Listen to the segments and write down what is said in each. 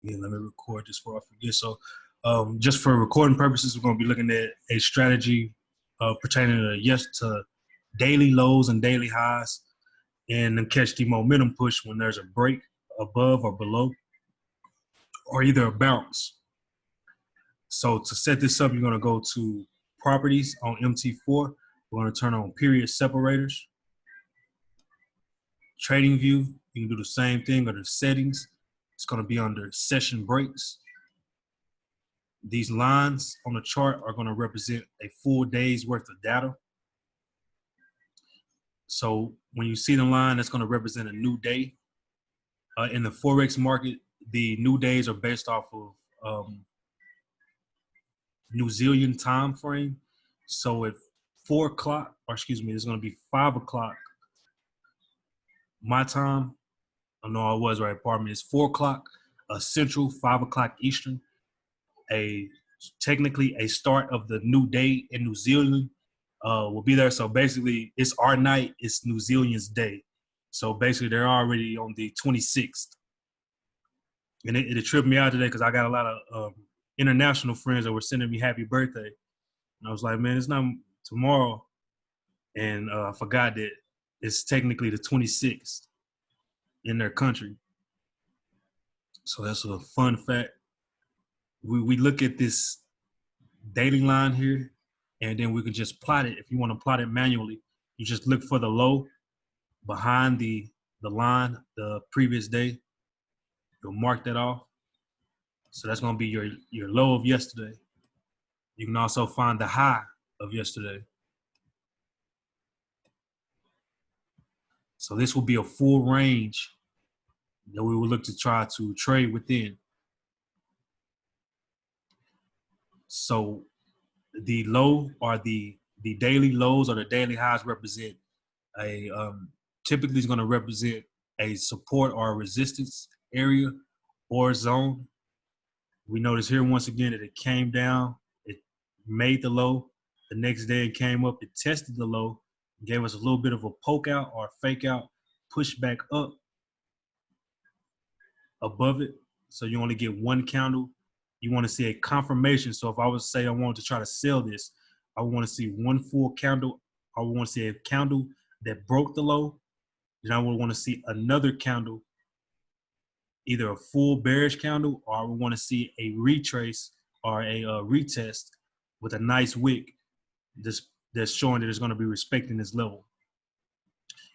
Yeah, let me record this before I forget. So just for recording purposes, we're going to be looking at a strategy pertaining to daily lows and daily highs, and then catch the momentum push when there's a break above or below, or either a bounce. So to set this up, you're going to go to properties on Mt4. We're going to turn on period separators. Trading view, you can do the same thing under settings. It's going to be under session breaks. These lines on the chart are going to represent a full day's worth of data. So when you see the line, that's going to represent a new day. In the Forex market, the new days are based off of New Zealand time frame. So at 4 o'clock, or excuse me, it's going to be 5 o'clock my time. I know I was right, pardon me. It's 4 o'clock Central, 5 o'clock Eastern. Technically a start of the new day in New Zealand will be there. So basically, it's our night, it's New Zealand's day. So basically, they're already on the 26th. And it tripped me out today because I got a lot of international friends that were sending me happy birthday. And I was like, man, it's not tomorrow. And I forgot that it's technically the 26th in their country. So that's a fun fact. We look at this daily line here, and then we can just plot it. If you want to plot it manually, you just look for the low behind the line the previous day. You'll mark that off. So that's going to be your low of yesterday. You can also find the high of yesterday. So this will be a full range that we will look to try to trade within. So the low or the daily lows or the daily highs represent a typically is going to represent a support or a resistance area or zone. We notice here once again that it came down, it made the low. The next day it came up, it tested the low, gave us a little bit of a poke out or fake out, push back up above it. So you only get one candle. You want to see a confirmation. So if I was to say I wanted to try to sell this, I want to see one full candle. I want to see a candle that broke the low. Then I would want to see another candle, either a full bearish candle, or I would want to see a retrace or a retest with a nice wick that's showing that it's going to be respecting this level.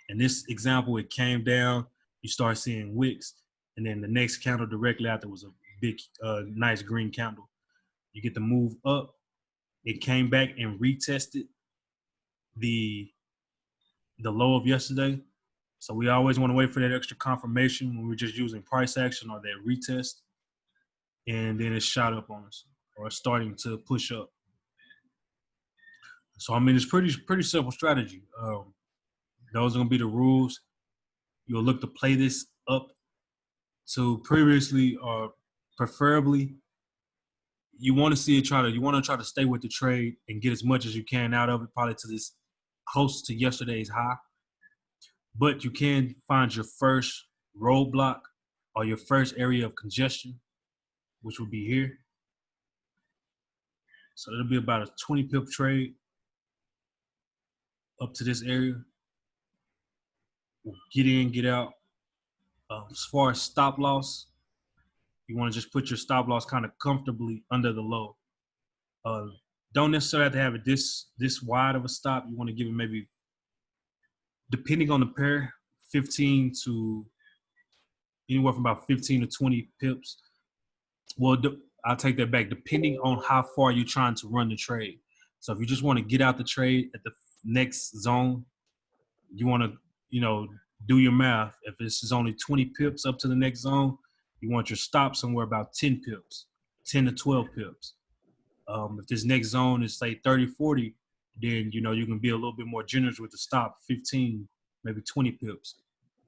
In this example, it came down, you start seeing wicks, and then the next candle directly after was a big, nice green candle. You get the move up. It came back and retested the low of yesterday. So we always want to wait for that extra confirmation when we're just using price action or that retest. And then it shot up on us or starting to push up. So, I mean, it's pretty simple strategy. Those are going to be the rules. You'll look to play this up to previously or preferably. You want to try to stay with the trade and get as much as you can out of it, probably to this close to yesterday's high. But you can find your first roadblock or your first area of congestion, which will be here. So it'll be about a 20 pip trade up to this area. We'll get in, get out. As far as stop loss, you want to just put your stop loss kind of comfortably under the low. Don't necessarily have to have it this wide of a stop. You want to give it maybe, depending on the pair, 15 to anywhere from about 15 to 20 pips. Well, I'll take that back. Depending on how far you're trying to run the trade. So if you just want to get out the trade at the next zone, you want to, do your math. If this is only 20 pips up to the next zone, you want your stop somewhere about 10 pips, 10 to 12 pips. If this next zone is say 30, 40, then, you can be a little bit more generous with the stop, 15, maybe 20 pips.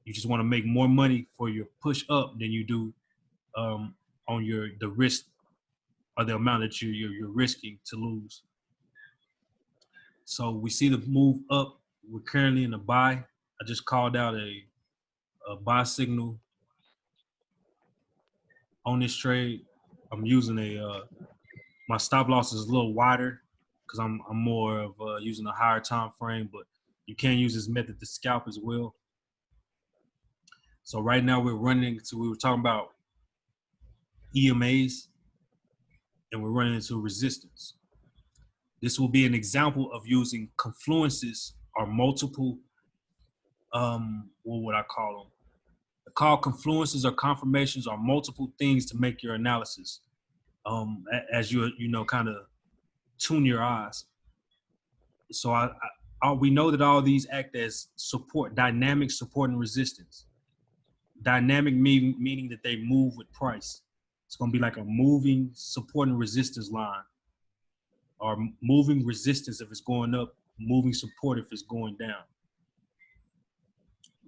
You just want to make more money for your push up than you do on the risk or the amount that you're risking to lose. So we see the move up. We're currently in a buy. I just called out a buy signal on this trade, I'm using my stop loss is a little wider because I'm more of using a higher time frame, but you can use this method to scalp as well. So right now we're running into, we were talking about EMAs, and we're running into resistance. This will be an example of using confluences or multiple, what would I call them? They're called confluences or confirmations or multiple things to make your analysis. As you kind of tune your eyes. So we know that all these act as support, dynamic support and resistance. Dynamic meaning that they move with price. It's going to be like a moving support and resistance line, or moving resistance if it's going up, moving support if it's going down.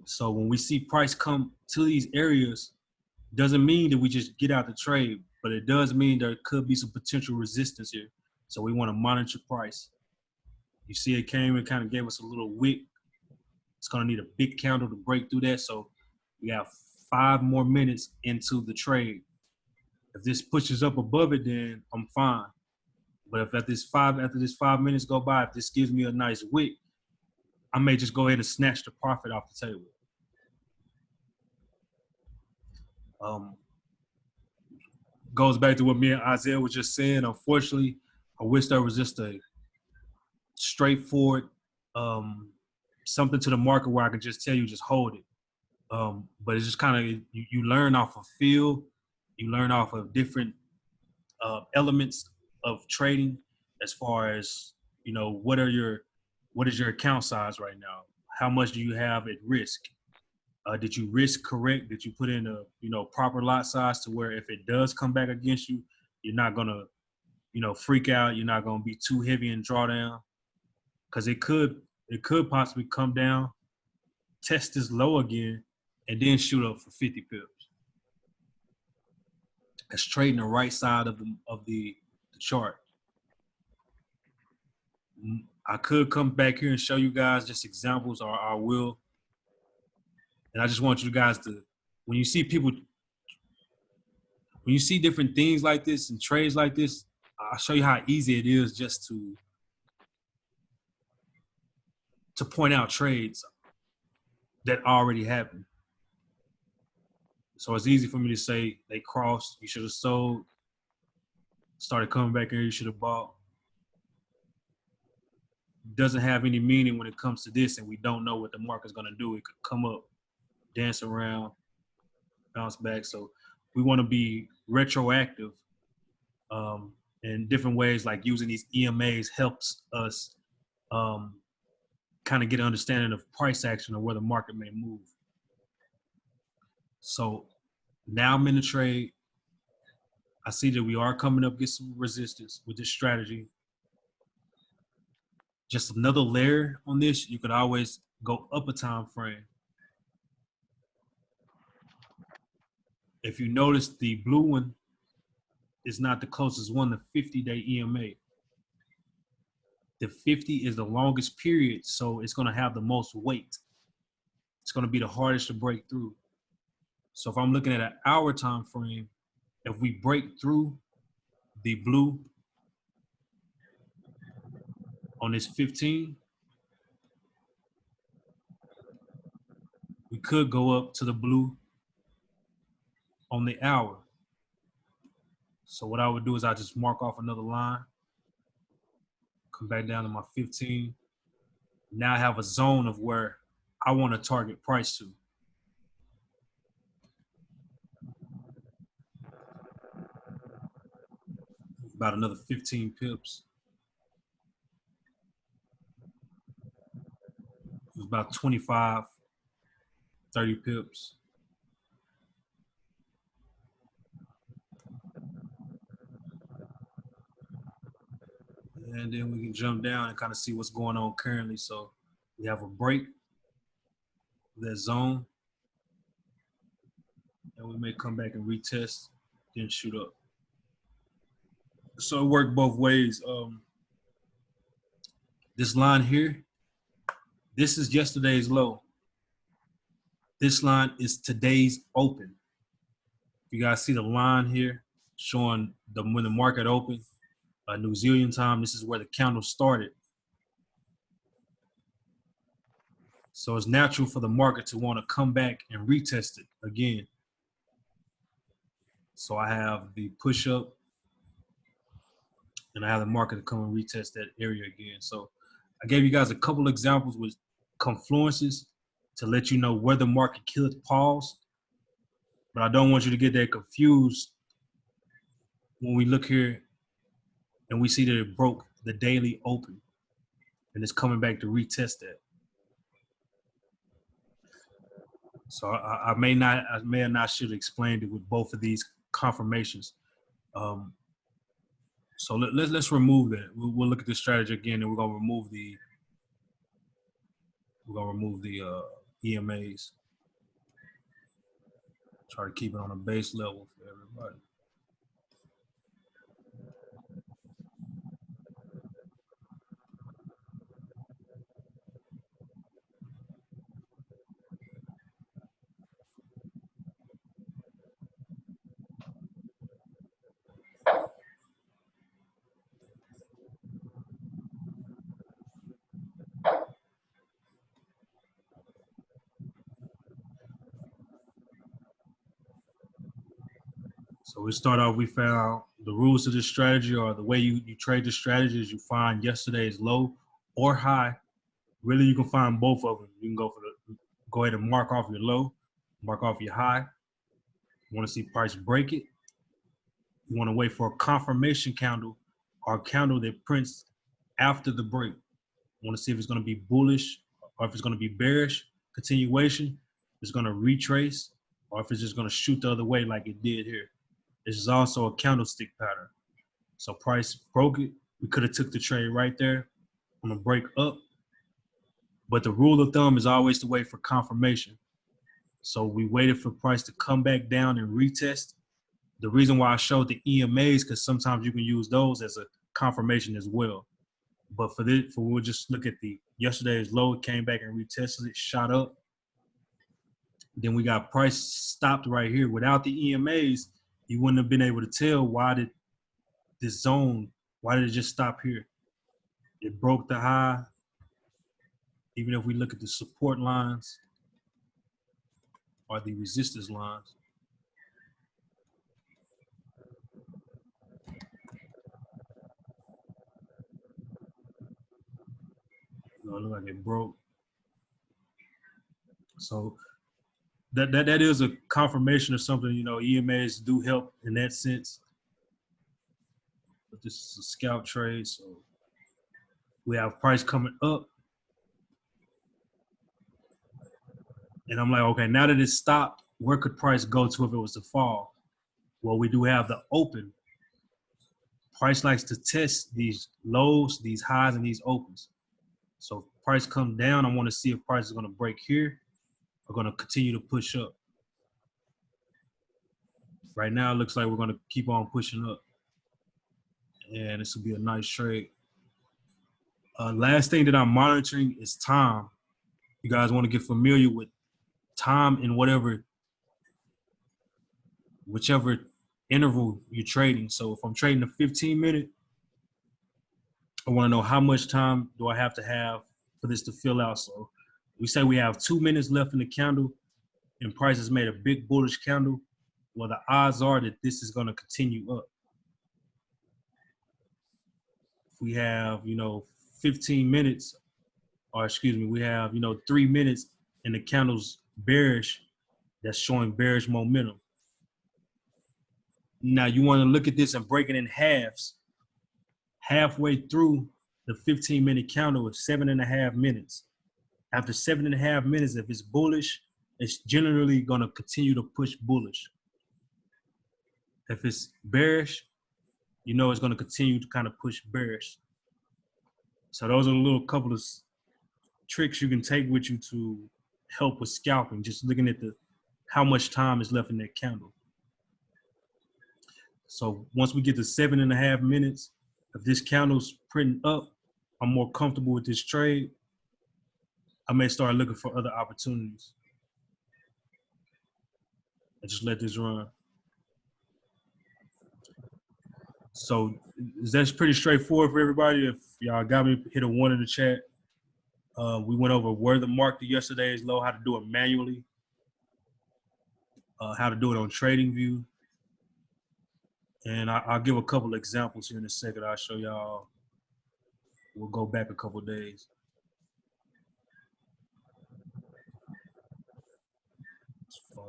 So when we see price come to these areas, doesn't mean that we just get out the trade, but it does mean there could be some potential resistance here. So we want to monitor price. You see it came and kind of gave us a little wick. It's going to need a big candle to break through that. So we have 5 more minutes into the trade. If this pushes up above it, then I'm fine. But if after this 5 minutes go by, if this gives me a nice wick, I may just go ahead and snatch the profit off the table. Goes back to what me and Isaiah was just saying. Unfortunately, I wish there was just a straightforward something to the market where I could just tell you, just hold it. But it's just kind of, you learn off of feel, you learn off of different elements of trading, as far as, what is your account size right now? How much do you have at risk? Did you risk correct? Did you put in a proper lot size to where if it does come back against you, you're not gonna freak out. You're not gonna be too heavy in drawdown, because it could possibly come down, test this low again, and then shoot up for 50 pips. That's trading the right side of the chart. I could come back here and show you guys just examples, or I will. And I just want you guys to, when you see different things like this and trades like this, I'll show you how easy it is just to point out trades that already happened. So it's easy for me to say they crossed, you should have sold, started coming back here, you should have bought. Doesn't have any meaning when it comes to this, and we don't know what the market's going to do. It could come up, dance around, bounce back. So we want to be retroactive in different ways, like using these EMAs helps us kind of get an understanding of price action or where the market may move. So now I'm in the trade. I see that we are coming up against some resistance with this strategy. Just another layer on this, you could always go up a time frame. If you notice, the blue one is not the closest one, the 50-day EMA. The 50 is the longest period, so it's going to have the most weight. It's going to be the hardest to break through. So if I'm looking at an hour time frame, if we break through the blue on this 15, we could go up to the blue on the hour. So what I would do is I just mark off another line, come back down to my 15. Now I have a zone of where I want to target price to. About another 15 pips. It was about 25, 30 pips. And then we can jump down and kind of see what's going on currently. So we have a break, that zone, and we may come back and retest, then shoot up. So it worked both ways. This line here, this is yesterday's low. This line is today's open. You guys see the line here showing when the market opened, New Zealand time. This is where the candle started. So it's natural for the market to want to come back and retest it again. So I have the push up and I have the market to come and retest that area again. So I gave you guys a couple examples with confluences to let you know where the market could pause. But I don't want you to get that confused when we look here and we see that it broke the daily open and it's coming back to retest that. So I may or not should have explained it with both of these confirmations. So let's remove that. We'll look at this strategy again, and we're gonna remove the EMAs. Try to keep it on a base level for everybody. So we start off, we found the rules of this strategy, or the way you trade the strategy, is you find yesterday's low or high. Really, you can find both of them. You can go ahead and mark off your low, mark off your high. You want to see price break it. You want to wait for a confirmation candle or a candle that prints after the break. You want to see if it's going to be bullish or if it's going to be bearish continuation. It's going to retrace, or if it's just going to shoot the other way like it did here. This is also a candlestick pattern. So price broke it. We could have took the trade right there on a break up. But the rule of thumb is always to wait for confirmation. So we waited for price to come back down and retest. The reason why I showed the EMAs, because sometimes you can use those as a confirmation as well. But we'll just look at the yesterday's low. It came back and retested it, shot up. Then we got price stopped right here. Without the EMAs, you wouldn't have been able to tell why did it just stop here? It broke the high. Even if we look at the support lines or the resistance lines. It looked like it broke. So that is a confirmation of something. EMAs do help in that sense. But this is a scalp trade, so we have price coming up. And I'm like, okay, now that it's stopped, where could price go to if it was to fall? Well, we do have the open. Price likes to test these lows, these highs, and these opens. So if price comes down, I want to see if price is going to break here or going to continue to push up. Right now, it looks like we're going to keep on pushing up. And this will be a nice trade. Last thing that I'm monitoring is time. You guys want to get familiar with time in whichever interval you're trading. So if I'm trading a 15-minute, I want to know how much time do I have to have for this to fill out. So we say we have 2 minutes left in the candle and price has made a big bullish candle. Well, the odds are that this is going to continue up. If we have, 15 minutes, or excuse me, we have, 3 minutes and the candle's bearish, that's showing bearish momentum. Now you want to look at this and break it in halves. Halfway through the 15-minute candle is 7.5 minutes. After 7.5 minutes, if it's bullish, it's generally going to continue to push bullish. If it's bearish, it's going to continue to kind of push bearish. So those are a little couple of tricks you can take with you to help with scalping, just looking at how much time is left in that candle. So once we get to 7.5 minutes, if this candle's printing up, I'm more comfortable with this trade. I may start looking for other opportunities. I just let this run. So that's pretty straightforward for everybody. If y'all got me, hit a 1 in the chat. We went over where to mark the yesterday's low, how to do it manually, how to do it on TradingView. And I'll give a couple examples here in a second. I'll show y'all. We'll go back a couple days. It's fun.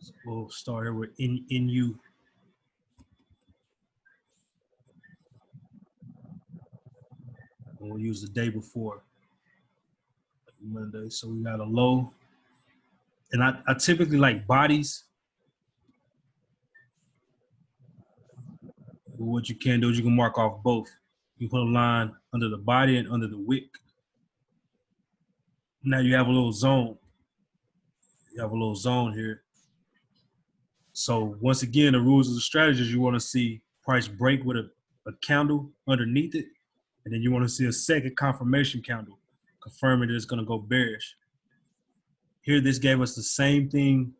So we'll start here with NU. And we'll use the day before Monday. So we got a low. And I typically like bodies. But what you can do is you can mark off both. You put a line under the body and under the wick. Now you have a little zone. You have a little zone here. So once again, the rules of the strategy is you want to see price break with a candle underneath it. And then you want to see a second confirmation candle confirming that it's going to go bearish. Here, this gave us the same thing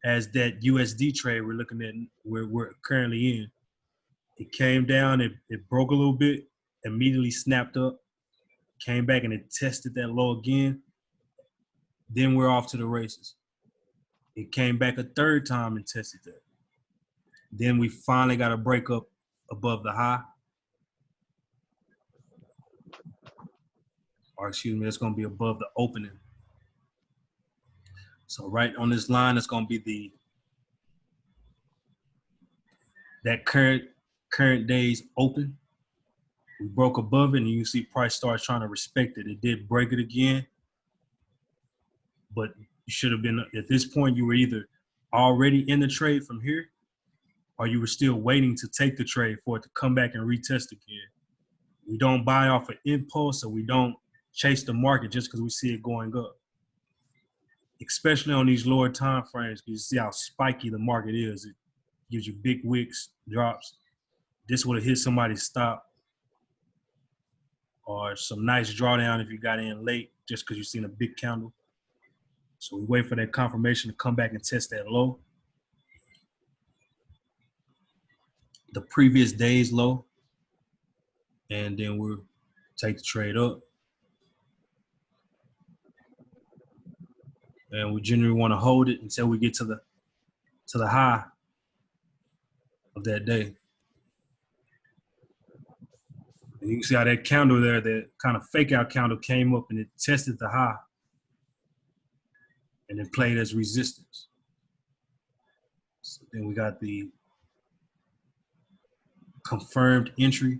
as that USD trade we're looking at, where we're currently in. It came down, it broke a little bit, immediately snapped up, came back and it tested that low again. Then we're off to the races. It came back a third time and tested that. Then we finally got a break up above the high. Or excuse me, it's going to be above the opening. So right on this line, it's going to be that current day's open. We broke above it, and you see price starts trying to respect it. It did break it again, but you should have been, at this point, you were either already in the trade from here, or you were still waiting to take the trade for it to come back and retest again. We don't buy off an impulse, so we don't chase the market just because we see it going up. Especially on these lower time frames, because you see how spiky the market is. It gives you big wicks, drops. This would have hit somebody's stop, or some nice drawdown if you got in late just because you've seen a big candle. So we wait for that confirmation to come back and test that low. The previous day's low. And then we'll take the trade up. And we generally want to hold it until we get to the high of that day. And you can see how that candle there, that kind of fake out candle came up and it tested the high and then played as resistance. So then we got the confirmed entry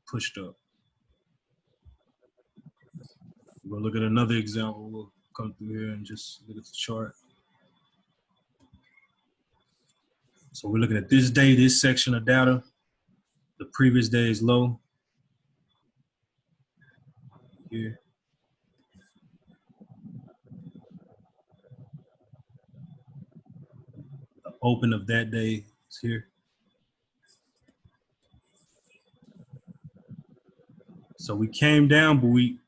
pushed up. We'll look at another example. We'll come through here and just look at the chart. So we're looking at this day, this section of data. The previous day's low here. The open of that day is here. So we came down, but we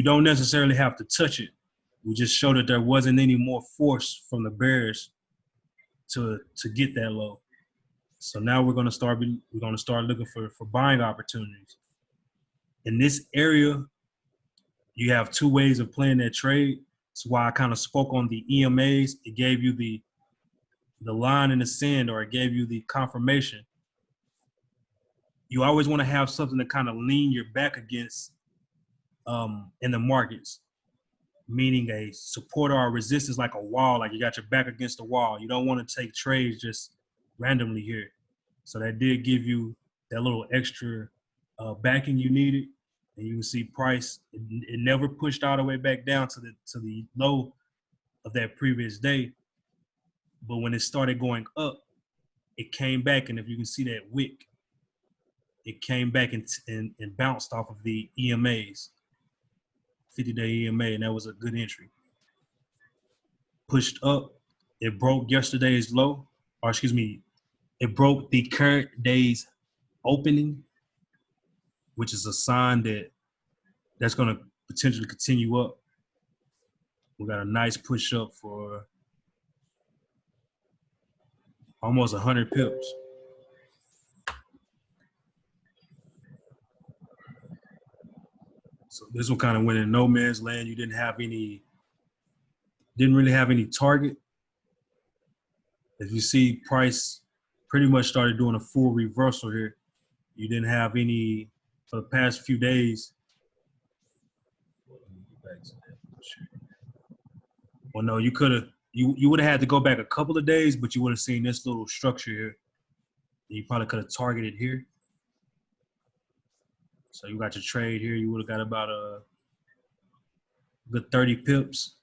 don't necessarily have to touch it. We just showed that there wasn't any more force from the bears to get that low. So now we're gonna start looking for buying opportunities. In this area, you have two ways of playing that trade. That's why I kind of spoke on the EMAs. It gave you the line in the sand, or it gave you the confirmation. You always want to have something to kind of lean your back against in the markets, meaning a support or a resistance, like a wall, like you got your back against the wall. You don't want to take trades just randomly here. So that did give you that little extra backing you needed. And you can see price, it never pushed all the way back down to the low of that previous day. But when it started going up, it came back, and if you can see that wick, it came back and bounced off of the EMAs, 50-day EMA, and that was a good entry. Pushed up, it broke yesterday's low, or excuse me, it broke the current day's opening, which is a sign that that's going to potentially continue up. We got a nice push up for almost 100 pips. So this one kind of went in no man's land. You didn't really have any target. If you see, price pretty much started doing a full reversal here. You didn't have any for the past few days. Well, no, you could have. You would have had to go back a couple of days, but you would have seen this little structure here. You probably could have targeted here. So you got your trade here. You would have got about a good 30 pips.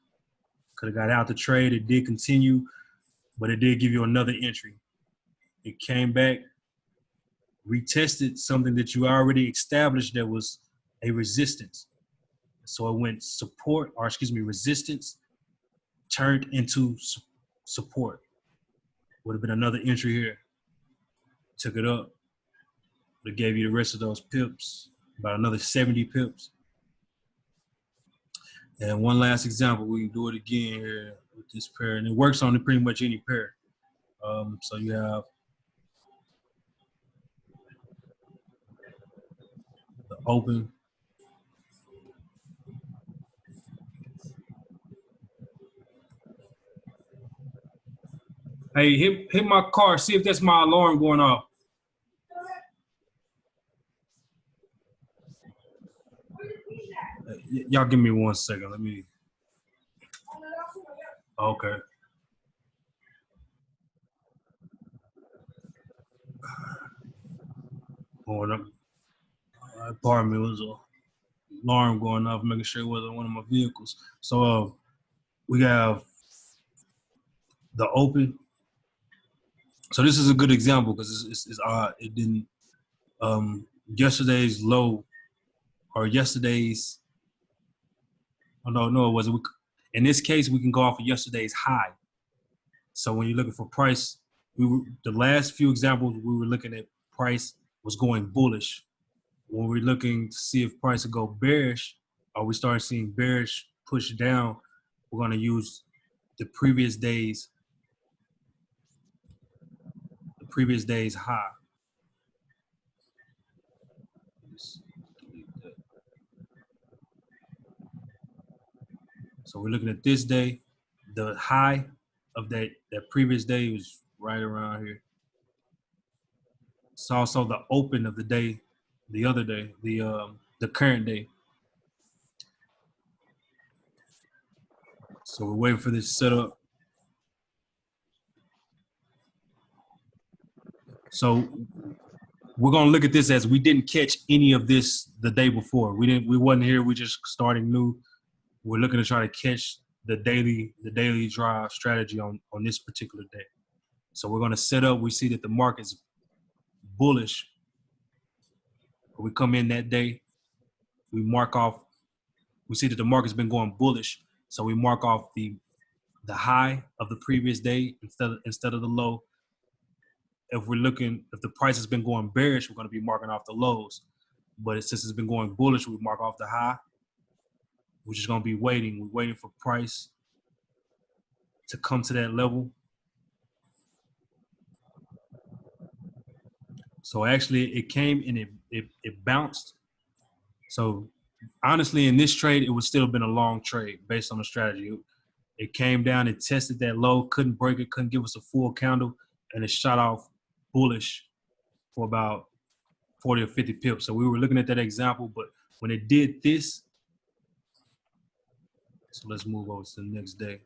Could have got out the trade. It did continue, but it did give you another entry. It came back, retested something that you already established that was a resistance. So it went support, or excuse me, resistance, turned into support. Would have been another entry here. Took it up. It gave you the rest of those pips, about another 70 pips. And one last example, we can do it again here with this pair, and it works on pretty much any pair. So you have the open. Hey, hit my car. See if that's my alarm going off. Y'all give me 1 second. Let me. Okay. Going up. Pardon me, it was an alarm going off, making sure it wasn't one of my vehicles. So we have the open. So this is a good example because it's odd. It didn't. Yesterday's low, or yesterday's. Oh no, it wasn't. In this case, we can go off of yesterday's high. So when you're looking for price, the last few examples we were looking at, price was going bullish. When we're looking to see if price will go bearish, or we start seeing bearish push down, we're going to use the previous day's high. So we're looking at this day. The high of that previous day was right around here. It's also the open of the day, the other day, the current day. So we're waiting for this setup. So we're gonna look at this as we didn't catch any of this the day before. We wasn't here. We just starting new. We're looking to try to catch the daily drive strategy on this particular day. So we're gonna set up. We see that the market's bullish. We come in that day. We mark off. We see that the market's been going bullish. So we mark off the high of the previous day instead of the low. If the price has been going bearish, we're going to be marking off the lows. But since it's been going bullish, we mark off the high. We're just going to be waiting. We're waiting for price to come to that level. So actually, it came and it bounced. So honestly, in this trade, it would still have been a long trade based on the strategy. It came down, it tested that low, couldn't break it, couldn't give us a full candle, and it shot off bullish for about 40 or 50 pips. So we were looking at that example, but when it did this, so let's move over to the next day.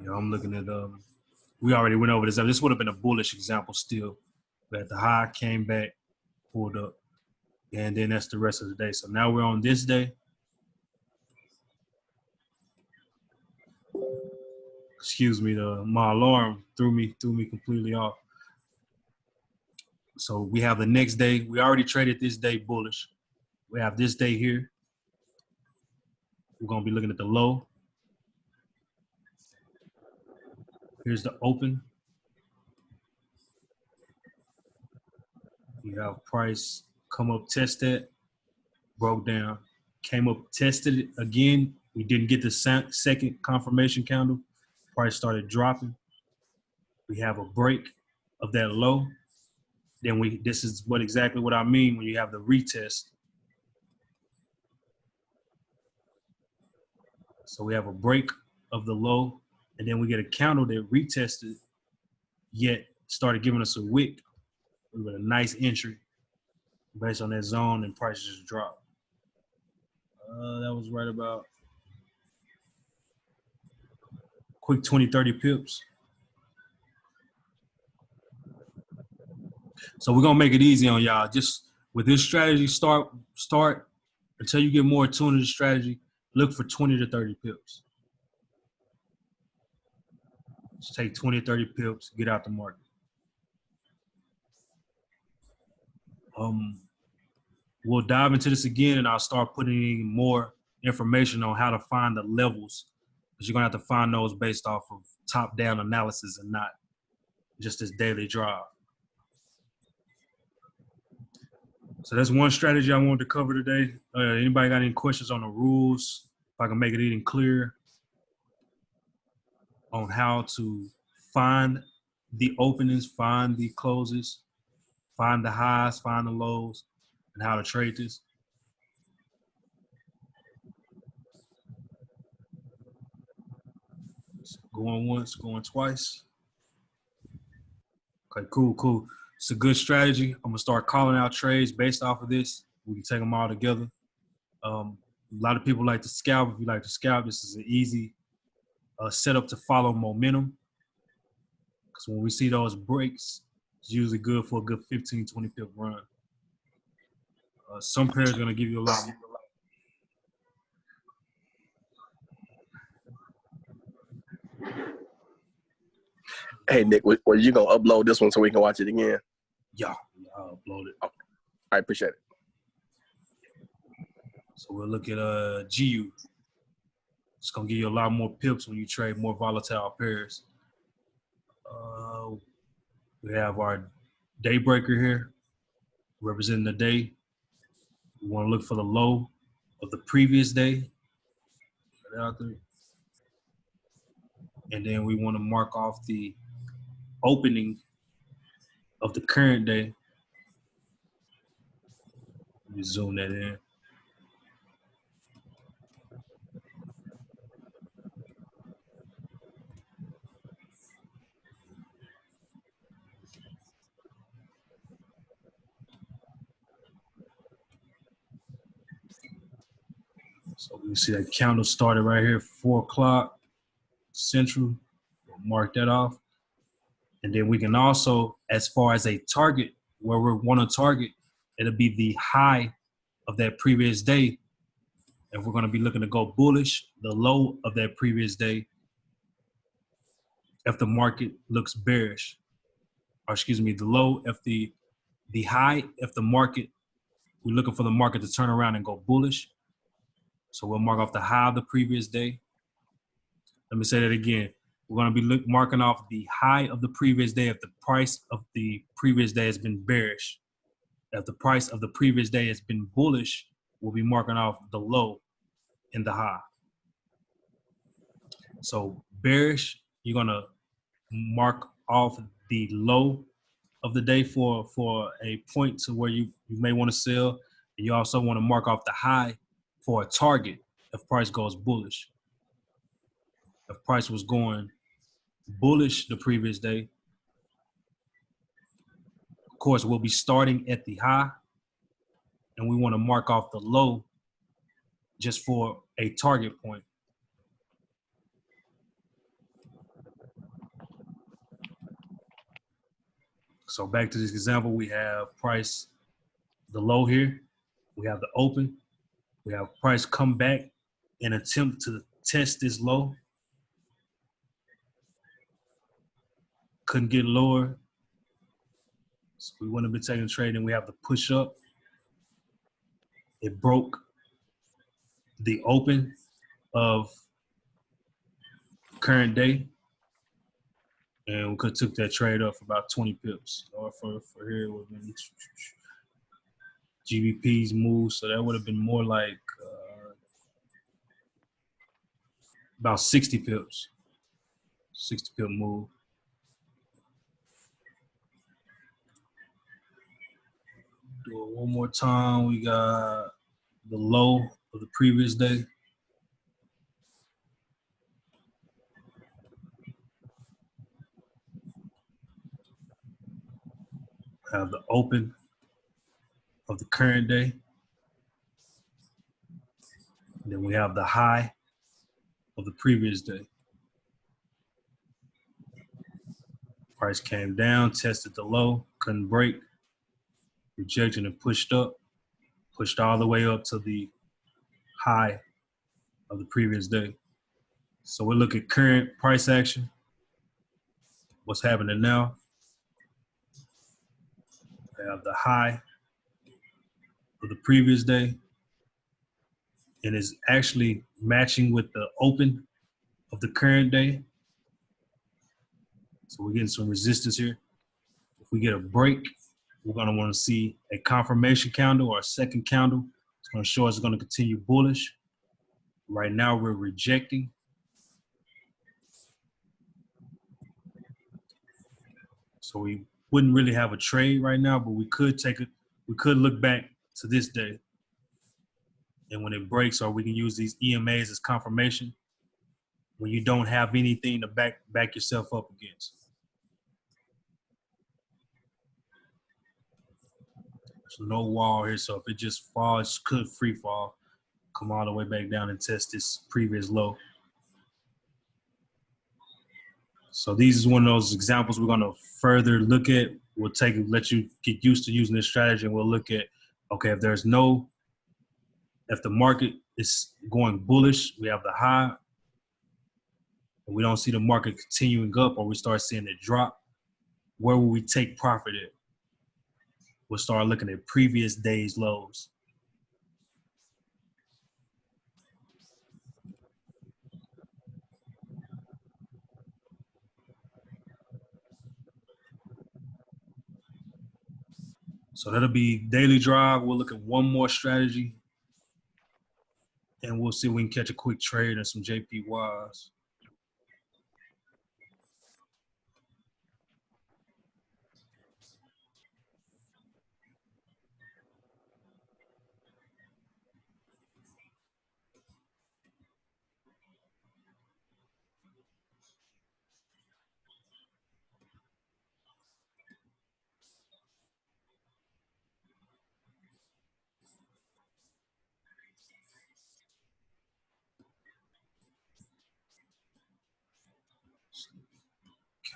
Yeah, I'm looking at we already went over this. This would have been a bullish example still. But the high came back, pulled up, and then that's the rest of the day. So now we're on this day. Excuse me, my alarm threw me completely off. So we have the next day. We already traded this day bullish. We have this day here. We're gonna be looking at the low. Here's the open. You have price come up, test that, broke down, came up, tested it again. We didn't get the second confirmation candle. Price started dropping. We have a break of that low. Then this is exactly what I mean when you have the retest. So we have a break of the low, and then we get a candle that retested, yet started giving us a wick with a nice entry based on that zone, and prices just dropped. That was right about quick 20, 30 pips. So we're gonna make it easy on y'all. Just with this strategy, start until you get more attuned to the strategy. Look for 20 to 30 pips. Just take 20 to 30 pips, get out the market. We'll dive into this again, and I'll start putting in more information on how to find the levels, because you're gonna have to find those based off of top-down analysis and not just this daily drive. So that's one strategy I wanted to cover today. Anybody got any questions on the rules? If I can make it even clearer on how to find the openings, find the closes, find the highs, find the lows, and how to trade this. Going once, going twice. Okay, cool. It's a good strategy. I'm gonna start calling out trades based off of this. We can take them all together. A lot of people like to scalp. If you like to scalp, this is an easy setup to follow momentum. Because when we see those breaks, it's usually good for a good 15, 20 pip run. Some pairs are gonna give you a lot. Hey, Nick, were you going to upload this one so we can watch it again? Yeah, I'll upload it. Okay. I appreciate it. So we'll look at GU. It's going to give you a lot more pips when you trade more volatile pairs. We have our day breaker here, representing the day. We want to look for the low of the previous day. Right out there. And then we want to mark off the opening of the current day. Let me zoom that in. So we see that candle started right here, 4 o'clock Central. We'll mark that off. And then we can also, as far as a target, where we want to target, it'll be the high of that previous day. If we're going to be looking to go bullish, the low of that previous day, if the market looks bearish, or excuse me, the low, if the high, if the market, we're looking for the market to turn around and go bullish. So we'll mark off the high of the previous day. Let me say that again. We're going to be marking off the high of the previous day if the price of the previous day has been bearish. If the price of the previous day has been bullish, we'll be marking off the low and the high. So bearish, you're going to mark off the low of the day for a point to where you may want to sell. And you also want to mark off the high for a target if price goes bullish. If price was going bullish the previous day, of course, we'll be starting at the high, and we want to mark off the low just for a target point. So back to this example, we have price, the low here. We have the open. We have price come back and attempt to test this low. Couldn't get lower. So we wouldn't have been taking a trade. And we have the push up. It broke the open of current day. And we could have took that trade up for about 20 pips. Or for here, it would have been GBP's move. So that would have been more like about 60 pips. 60 pip move. Do it one more time. We got the low of the previous day. Have the open of the current day. And then we have the high of the previous day. Price came down, tested the low, couldn't break, rejected and pushed up, pushed all the way up to the high of the previous day. So we look at current price action. What's happening now? We have the high of the previous day, and it's actually matching with the open of the current day. So we're getting some resistance here. If we get a break, we're going to want to see a confirmation candle or a second candle. It's going to show us it's going to continue bullish. Right now we're rejecting. So we wouldn't really have a trade right now, but we could take it. We could look back to this day. And when it breaks, or we can use these EMAs as confirmation when you don't have anything to back yourself up against. There's no wall here, so if it just falls, it could free fall, come all the way back down and test this previous low. So these is one of those examples we're going to further look at. We'll let you get used to using this strategy, and we'll look at, okay, if the market is going bullish, we have the high, and we don't see the market continuing up, or we start seeing it drop, where will we take profit at? We'll start looking at previous day's lows. So that'll be daily drive. We'll look at one more strategy, and we'll see if we can catch a quick trade and some JPYs.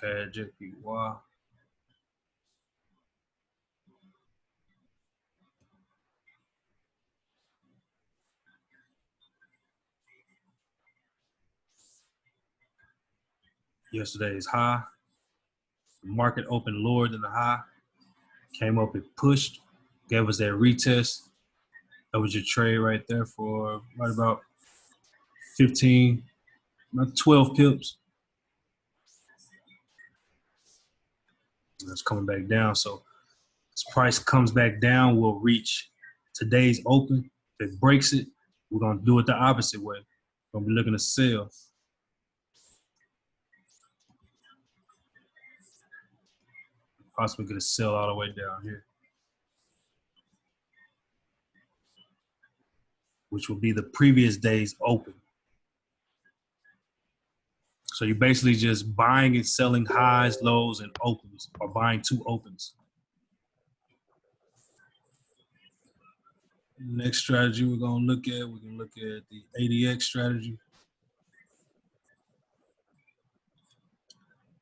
CAD, JPY. Yesterday's high. The market opened lower than the high. Came up, it pushed, gave us that retest. That was your trade right there for right about 15, about 12 pips. And it's coming back down. So this price comes back down, we'll reach today's open. If it breaks it, we're going to do it the opposite way. We're going to be looking to sell. Possibly going to sell all the way down here, which will be the previous day's open. So you're basically just buying and selling highs, lows, and opens, or buying two opens. Next strategy we're going to look at, we can look at the Adx strategy.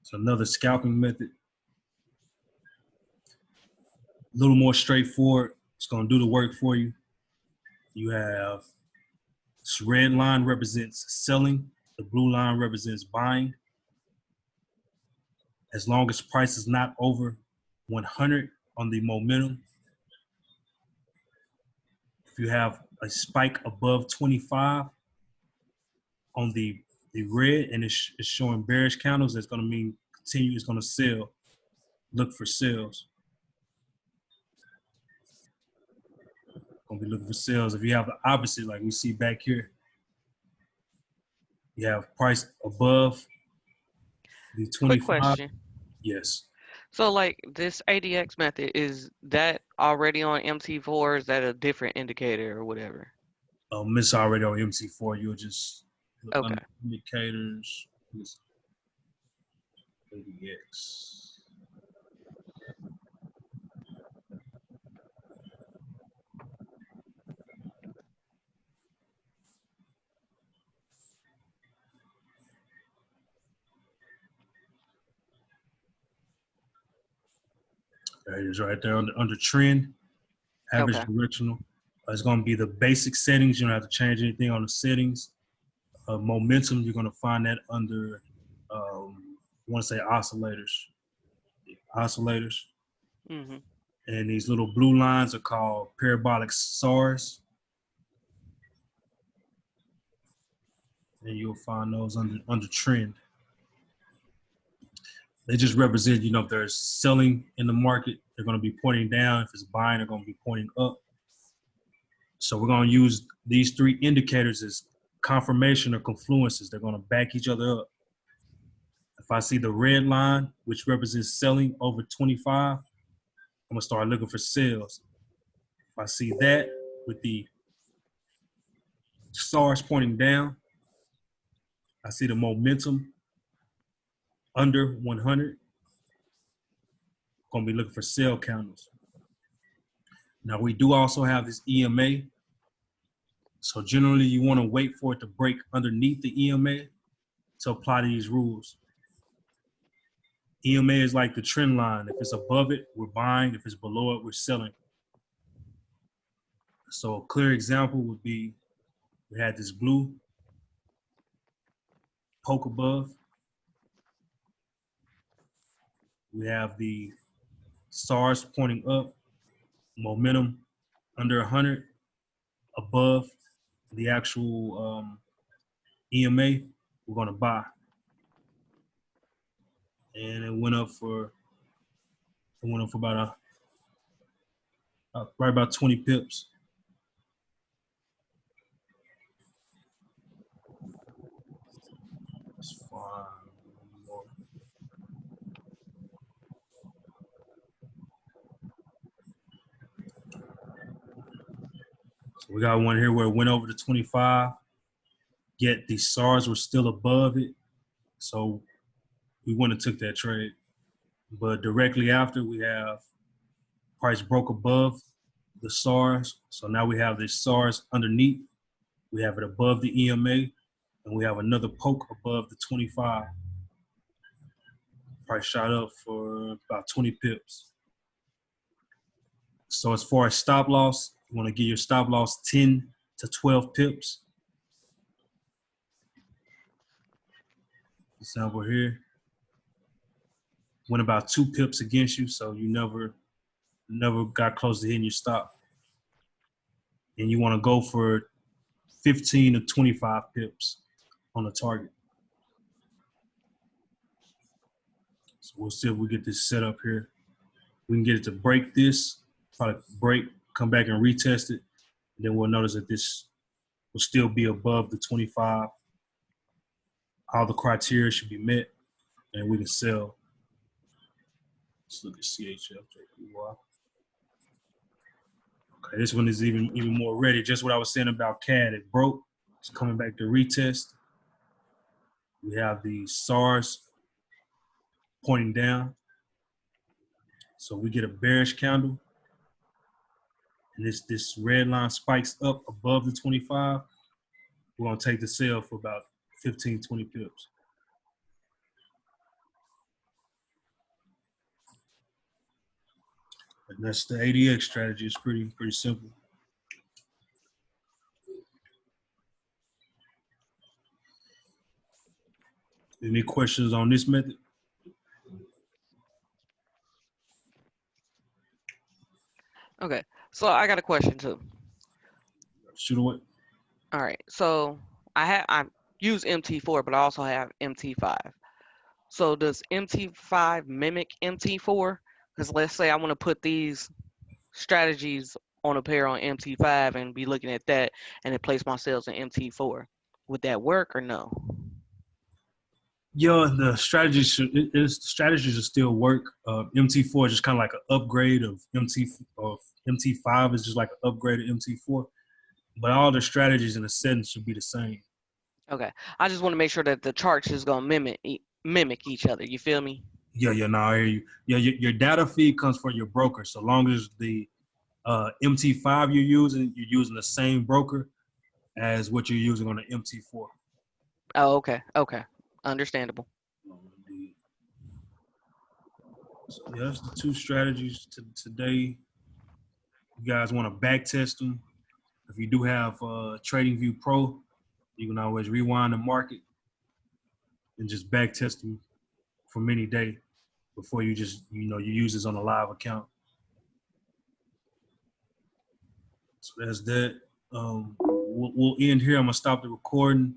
It's another scalping method. little more straightforward. It's going to do the work for you. You have this red line represents selling. The blue line represents buying. As long as price is not over 100 on the momentum, if you have a spike above 25 on the red and it's showing bearish candles, that's going to mean continue. It's going to sell. Look for sales. Going to be looking for sales. If you have the opposite, like we see back here, you have price above the Quick 25. question. Yes. So like this ADX method, is that already on MT4 or is that a different indicator or whatever? It's already on Mt4. You'll just look Okay. under indicators. ADX. There it is right there under trend, average Okay. directional. It's going to be the basic settings. You don't have to change anything on the settings. Momentum, you're going to find that under, I want to say oscillators. Oscillators. Mm-hmm. And these little blue lines are called parabolic SARs. And you'll find those under trend. They just represent, if there's selling in the market, they're going to be pointing down. If it's buying, they're going to be pointing up. So we're going to use these three indicators as confirmation or confluences. They're going to back each other up. If I see the red line, which represents selling over 25, I'm going to start looking for sales. If I see that with the stars pointing down, I see the momentum under 100, I'm going to be looking for sell counters. Now, we do also have this EMA. So generally, you want to wait for it to break underneath the EMA to apply these rules. EMA is like the trend line. If it's above it, we're buying. If it's below it, we're selling. So a clear example would be, we had this blue poke above. We have the SARs pointing up, momentum under 100, above the actual EMA, we're going to buy. And it went up for about right about 20 pips. That's fine. So we got one here where it went over to 25, yet the SARs were still above it. So we wouldn't have took that trade. But directly after, we have price broke above the SARs. So now we have the SARs underneath. We have it above the EMA, and we have another poke above the 25. Price shot up for about 20 pips. So as far as stop loss, you want to get your stop loss 10 to 12 pips. Example here. Went about 2 pips against you, so you never got close to hitting your stop. And you want to go for 15 to 25 pips on the target. So we'll see if we get this set up here. We can get it to break this, probably break, come back and retest it. And then we'll notice that this will still be above the 25. All the criteria should be met, and we can sell. Let's look at CHF. Okay, this one is even more ready. Just what I was saying about CAD. It broke. It's coming back to retest. We have the SARs pointing down. So we get a bearish candle. And this red line spikes up above the 25. We're going to take the sell for about 15, 20 pips. And that's the ADX strategy. It's pretty simple. Any questions on this method? Okay, so I got a question too. Shoot away. All right, so I use MT4, but I also have MT5. So does MT5 mimic MT4? Because let's say I want to put these strategies on a pair on MT5 and be looking at that and then place my sales in MT4. Would that work or no? Yeah, the strategies should still work. MT4 is just kind of like an upgrade of MT5 is just like an upgrade of MT4. But all the strategies and the settings should be the same. Okay, I just want to make sure that the charts is gonna mimic each other. You feel me? Yeah, no, I hear you. Yeah, your data feed comes from your broker. So long as the MT5 you're using the same broker as what you're using on the MT4. Oh, okay, understandable. So yeah, that's the two strategies today. You guys want to back test them. If you do have TradingView Pro, you can always rewind the market and just back test them from any day before you just you use this on a live account. So that's that. We'll end here. I'm gonna stop the recording.